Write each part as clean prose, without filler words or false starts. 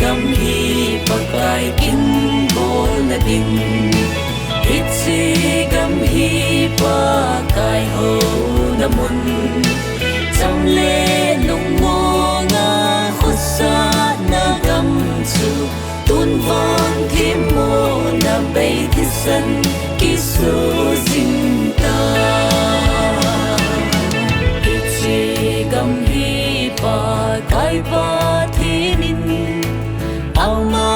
gam hi pakai kin bol na ding hit si gam hi pakai ho na mun trong lê lung mo nga khut sa na gam chu tun von thêm mo na bay thiết san ki su ding ta hit si gam hi pakai pa thinin ao ma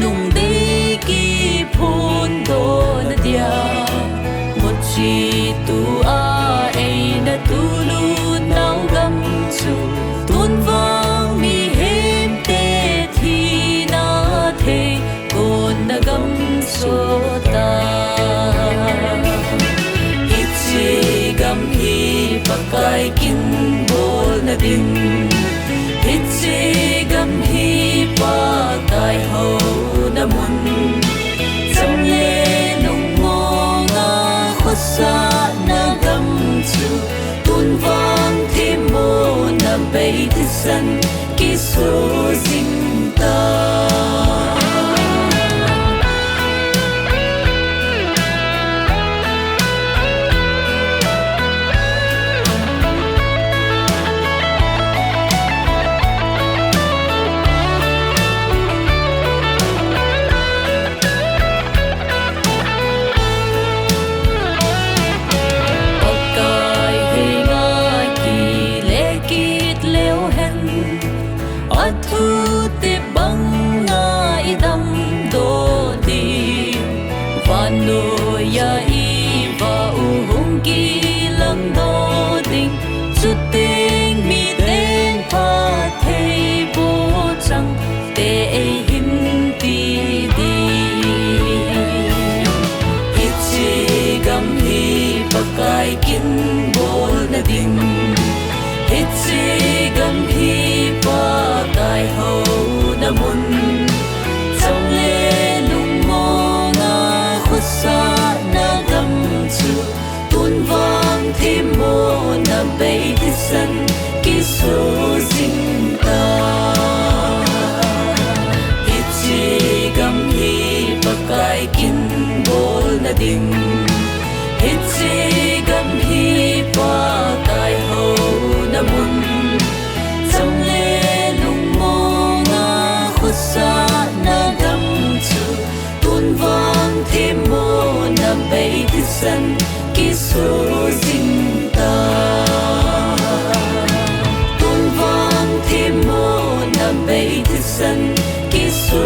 lung de ki phun do na dia một chi tu a ai na tu lu nau gam chu tun vang mi hem te thi na the kon na gam so ta hit si gam hi pakai kin bol na ding hit si gam hi pakai ho na mun trong lê lung mo nga khuất sa na gam chu tun vang thêm mo na bay thiết san ki su ding ta thu te bang nga idam do di vano ya i va u hung ki lang do ding chu ting mi ten pa thei bo chang te hin ti di hit si gam hi pakai kin bol na ding hit si gam hi pakai ho na mun trong lê lung mo nga khuất sa na gam chu tun vang thêm mo na bay thiết san ki su ding ta hit si gam hi pakai kin bol na ding hit si gam hi pakai ho na mun trong lê lung mo nga khuất sa na gam chu tun vang thêm mo na bay thiết san ki su ding ta tun vang thêm mo na bay thiết san ki su